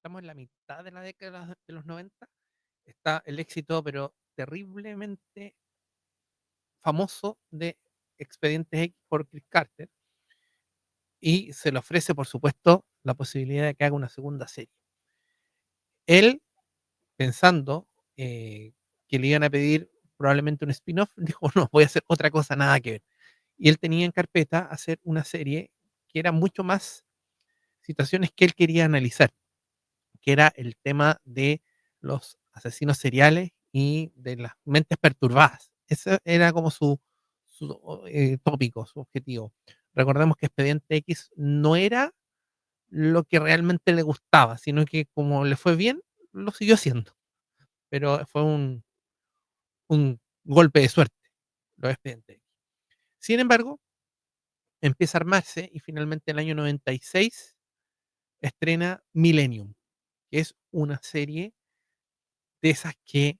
estamos en la mitad de la década de los 90, está el éxito, pero terriblemente famoso de Expedientes X por Chris Carter, y se le ofrece, por supuesto, la posibilidad de que haga una segunda serie. Él, pensando que le iban a pedir probablemente un spin-off, dijo, no, voy a hacer otra cosa, nada que ver. Y él tenía en carpeta hacer una serie que era mucho más situaciones que él quería analizar, que era el tema de los asesinos seriales y de las mentes perturbadas. Ese era como su tópico, su objetivo. Recordemos que Expediente X no era lo que realmente le gustaba, sino que como le fue bien, lo siguió haciendo. Pero fue un golpe de suerte, lo de Expediente X. Sin embargo, empieza a armarse y finalmente en el año 96 estrena Millennium, que es una serie de esas que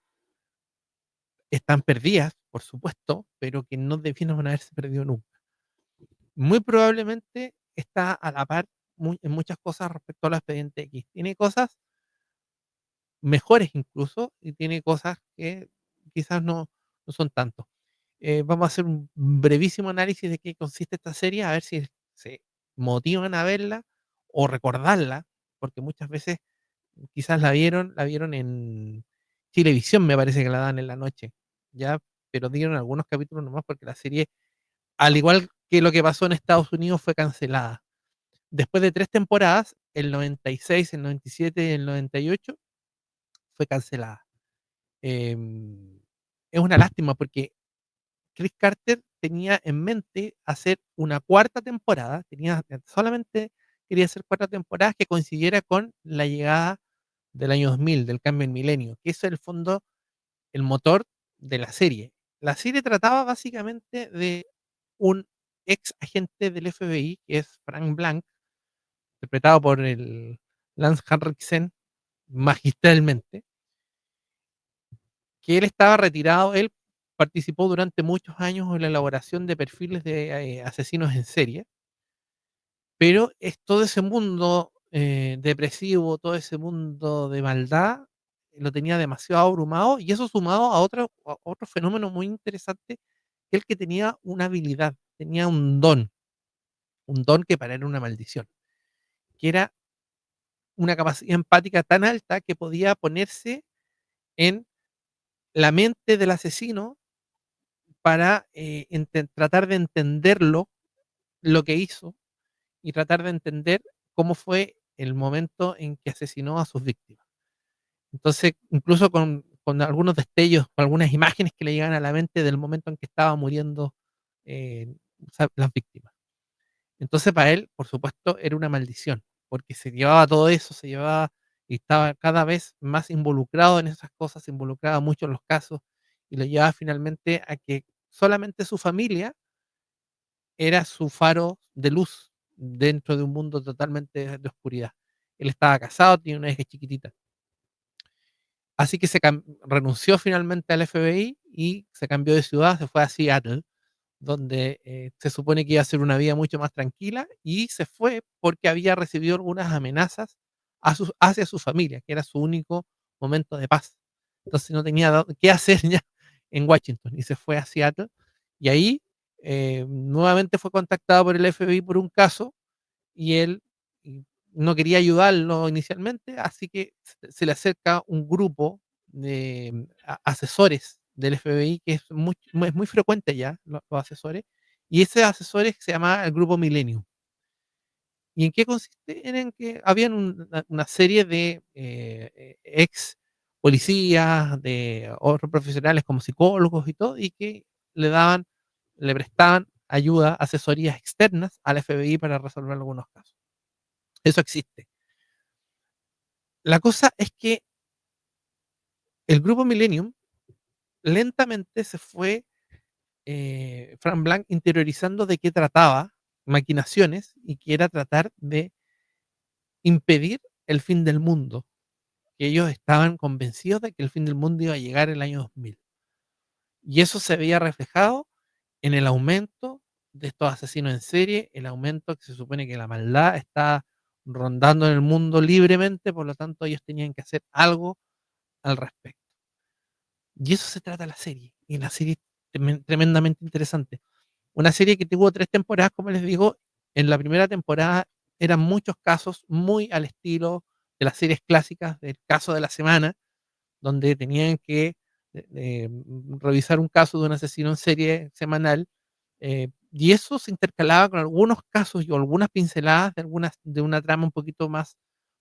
están perdidas, por supuesto, pero que no debieron haberse perdido nunca. Muy probablemente está a la par en muchas cosas respecto al expediente X. Tiene cosas mejores incluso y tiene cosas que quizás no son tanto. Vamos a hacer un brevísimo análisis de qué consiste esta serie, a ver si se motivan a verla o recordarla, porque muchas veces quizás la vieron en Chilevisión, me parece que la dan en la noche, ya, pero dieron algunos capítulos nomás porque la serie, al igual que lo que pasó en Estados Unidos, fue cancelada. Después de 3 temporadas, el 96, el 97 y el 98, fue cancelada. Em, es una lástima porque Chris Carter tenía en mente hacer una cuarta temporada, solamente quería hacer 4 temporadas que coincidiera con la llegada del año 2000, del cambio en milenio, que es el fondo, el motor de la serie. La serie trataba básicamente de un ex agente del FBI, que es Frank Blanc, interpretado por el Lance Henriksen magistralmente, que él estaba retirado, él participó durante muchos años en la elaboración de perfiles de asesinos en serie, pero es todo ese mundo depresivo, todo ese mundo de maldad, lo tenía demasiado abrumado y eso sumado a otro fenómeno muy interesante, que el que tenía una habilidad, tenía un don que para él era una maldición, que era una capacidad empática tan alta que podía ponerse en la mente del asesino para tratar de entenderlo, lo que hizo, y tratar de entender cómo fue el momento en que asesinó a sus víctimas. Entonces, incluso con algunos destellos, con algunas imágenes que le llegan a la mente del momento en que estaba muriendo las víctimas. Entonces, para él, por supuesto, era una maldición, porque se llevaba todo eso, se llevaba y estaba cada vez más involucrado en esas cosas, se involucraba mucho en los casos y lo llevaba finalmente a que solamente su familia era su faro de luz dentro de un mundo totalmente de oscuridad. Él estaba casado, tiene una hija chiquitita. Así que renunció finalmente al FBI y se cambió de ciudad, se fue a Seattle, donde se supone que iba a ser una vida mucho más tranquila, y se fue porque había recibido algunas amenazas hacia su familia, que era su único momento de paz. Entonces no tenía qué hacer ya en Washington y se fue a Seattle, y ahí nuevamente fue contactado por el FBI por un caso, y él no quería ayudarlo inicialmente, así que se le acerca un grupo de asesores del FBI, que es muy frecuente ya, los asesores, y ese asesores se llama el Grupo Millennium. ¿Y en qué consiste? En que habían una serie de ex policías, de otros profesionales como psicólogos y todo, y que le prestaban ayuda, asesorías externas al FBI para resolver algunos casos. Eso existe. La cosa es que el grupo Millennium lentamente se fue, Frank Blanc interiorizando de qué trataba, maquinaciones, y que era tratar de impedir el fin del mundo, que ellos estaban convencidos de que el fin del mundo iba a llegar el año 2000. Y eso se veía reflejado en el aumento de estos asesinos en serie, el aumento que se supone que la maldad está rondando en el mundo libremente, por lo tanto ellos tenían que hacer algo al respecto. Y eso se trata la serie, y la serie es tremendamente interesante. Una serie que tuvo 3 temporadas, como les digo. En la primera temporada eran muchos casos muy al estilo de las series clásicas del caso de la semana, donde tenían que revisar un caso de un asesino en serie semanal, y eso se intercalaba con algunos casos y algunas pinceladas de una trama un poquito más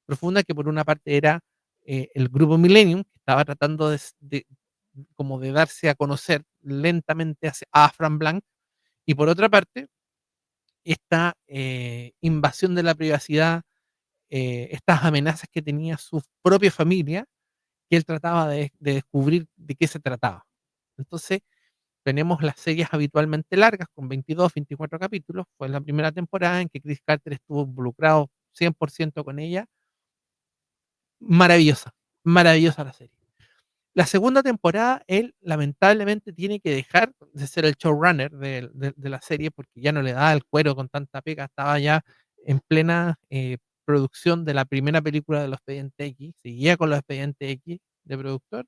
profunda, que por una parte era el grupo Millennium, que estaba tratando como de darse a conocer lentamente a Fran Blanc, y por otra parte esta invasión de la privacidad, estas amenazas que tenía su propia familia, que él trataba de descubrir de qué se trataba. Entonces, tenemos las series habitualmente largas, con 22, 24 capítulos. Fue la primera temporada en que Chris Carter estuvo involucrado 100% con ella. Maravillosa, maravillosa la serie. La segunda temporada, él lamentablemente tiene que dejar de ser el showrunner de la serie, porque ya no le daba el cuero con tanta pega. Estaba ya en plena producción de la primera película de los Expedientes X, seguía con los Expedientes X de productor,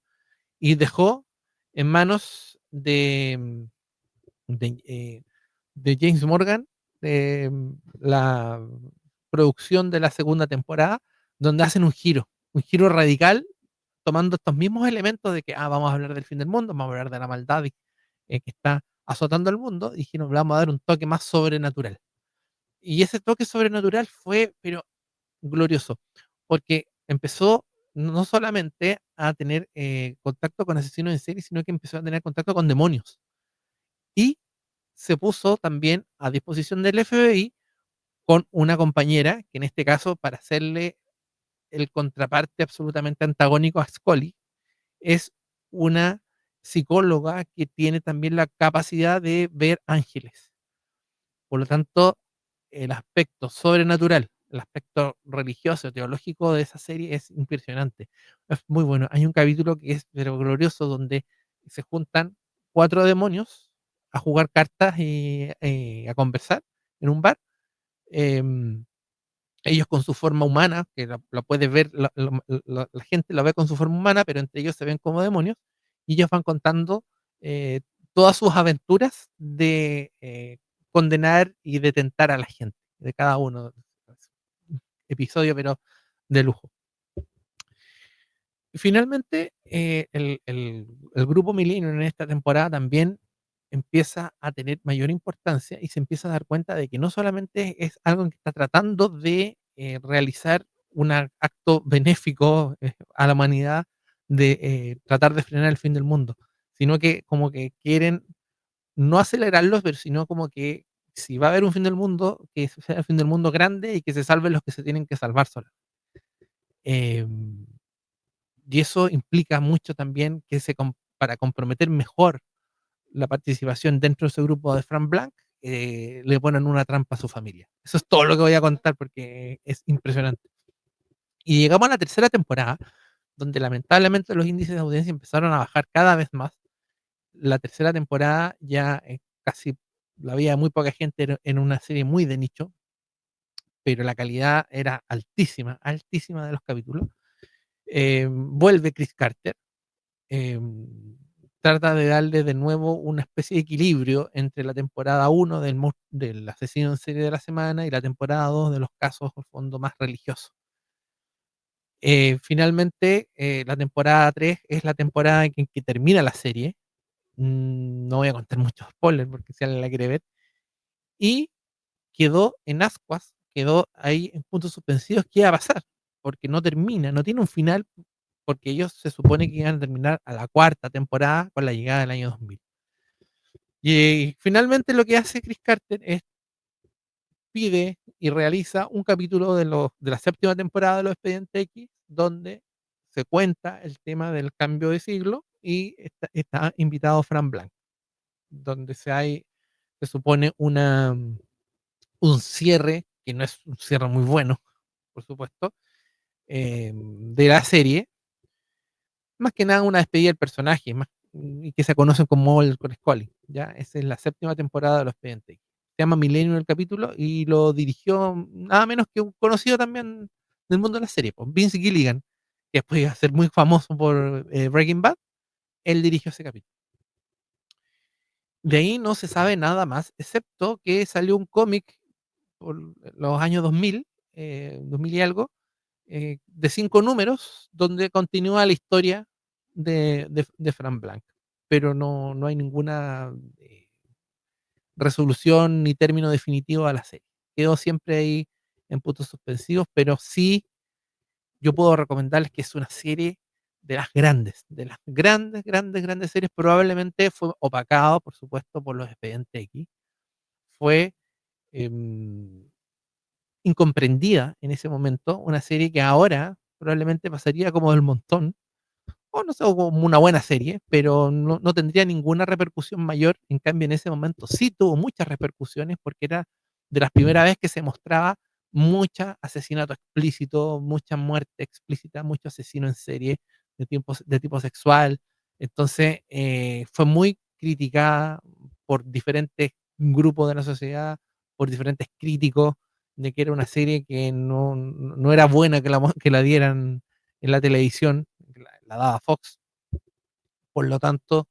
y dejó en manos de, eh, de James Morgan la producción de la segunda temporada, donde hacen un giro radical, tomando estos mismos elementos de que vamos a hablar del fin del mundo, vamos a hablar de la maldad que está azotando al mundo, y dijeron, vamos a dar un toque más sobrenatural. Y ese toque sobrenatural fue, pero glorioso, porque empezó no solamente a tener contacto con asesinos en serie, sino que empezó a tener contacto con demonios. Y se puso también a disposición del FBI con una compañera, que en este caso, para hacerle el contraparte absolutamente antagónico a Scully, es una psicóloga que tiene también la capacidad de ver ángeles. Por lo tanto, el aspecto sobrenatural, el aspecto religioso, teológico de esa serie es impresionante. Es muy bueno. Hay un capítulo que es pero glorioso, donde se juntan 4 demonios a jugar cartas y a conversar en un bar. Em, Ellos con su forma humana, que la puedes ver, la gente la ve con su forma humana, pero entre ellos se ven como demonios, y ellos van contando eh, todas sus aventuras de condenar y de tentar a la gente, de cada uno. Episodio, pero de lujo. Finalmente, el grupo Millennium en esta temporada también empieza a tener mayor importancia, y se empieza a dar cuenta de que no solamente es algo que está tratando de realizar un acto benéfico a la humanidad, de tratar de frenar el fin del mundo, sino que como que quieren no acelerarlos, pero sino como que si va a haber un fin del mundo, que sea el fin del mundo grande, y que se salven los que se tienen que salvar solos. Y eso implica mucho también que para comprometer mejor la participación dentro de ese grupo de Frank Blanc, le ponen una trampa a su familia. Eso es todo lo que voy a contar, porque es impresionante. Y llegamos a la tercera temporada, donde lamentablemente los índices de audiencia empezaron a bajar cada vez más. La tercera temporada ya casi la había muy poca gente en una serie muy de nicho, pero la calidad era altísima, altísima de los capítulos. Vuelve Chris Carter, eh, trata de darle de nuevo una especie de equilibrio entre la temporada 1 del asesino en serie de la semana, y la temporada 2 de los casos por fondo más religiosos. Finalmente, la temporada 3 es la temporada en que termina la serie. No voy a contar muchos spoilers, porque si alguien la quiere ver. Y quedó en ascuas, quedó ahí en puntos suspensivos. ¿Qué iba a pasar? Porque no termina, no tiene un final, porque ellos se supone que iban a terminar a la cuarta temporada con la llegada del año 2000. Y finalmente lo que hace Chris Carter es pide y realiza un capítulo de la séptima temporada de Los Expedientes X, donde se cuenta el tema del cambio de siglo, y está invitado Fran Blanc, donde se supone un cierre, que no es un cierre muy bueno, por supuesto, de la serie. Más que nada una despedida del personaje, y que se conocen como el con Scully. ¿Ya? Esa es la séptima temporada de Los Expedientes X. llama Millennium el capítulo, y lo dirigió nada menos que un conocido también del mundo de la serie, pues, Vince Gilligan, que después iba a ser muy famoso por Breaking Bad. Él dirigió ese capítulo. De ahí no se sabe nada más, excepto que salió un cómic por los años 2000, 2000 y algo, de 5 números, donde continúa la historia de Frank Blanc. Pero no hay ninguna resolución ni término definitivo a la serie. Quedó siempre ahí en puntos suspensivos, pero sí yo puedo recomendarles que es una serie de las grandes, grandes, grandes series. Probablemente fue opacado, por supuesto, por los Expedientes X. Fue em, incomprendida en ese momento, una serie que ahora probablemente pasaría como del montón, o no sé, o como una buena serie, pero no tendría ninguna repercusión mayor. En cambio, en ese momento sí tuvo muchas repercusiones porque era de las primeras veces que se mostraba mucha asesinato explícito, mucha muerte explícita, mucho asesino en serie de tipo sexual. Entonces, fue muy criticada por diferentes grupos de la sociedad, por diferentes críticos, de que era una serie que no era buena que la dieran en la televisión, la daba Fox. Por lo tanto,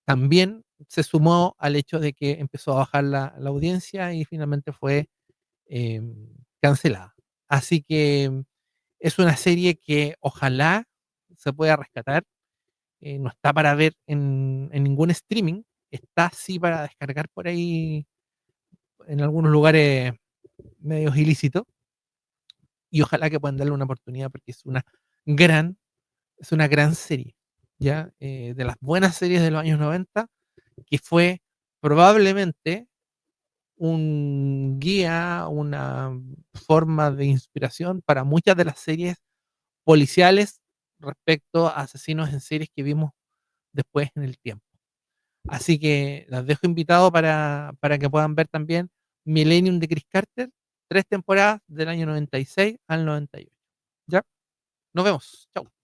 también se sumó al hecho de que empezó a bajar la audiencia y finalmente fue eh, cancelada. Así que es una serie que ojalá se pueda rescatar. No está para ver en ningún streaming, está sí para descargar por ahí en algunos lugares medios ilícitos, y ojalá que puedan darle una oportunidad porque gran, es una gran serie, ¿ya? De las buenas series de los años 90, que fue probablemente un guía, una forma de inspiración para muchas de las series policiales respecto a asesinos en series que vimos después en el tiempo. Así que las dejo invitados para que puedan ver también Millennium de Chris Carter, 3 temporadas del año 96 al 98. ¿Ya? Nos vemos. Chao.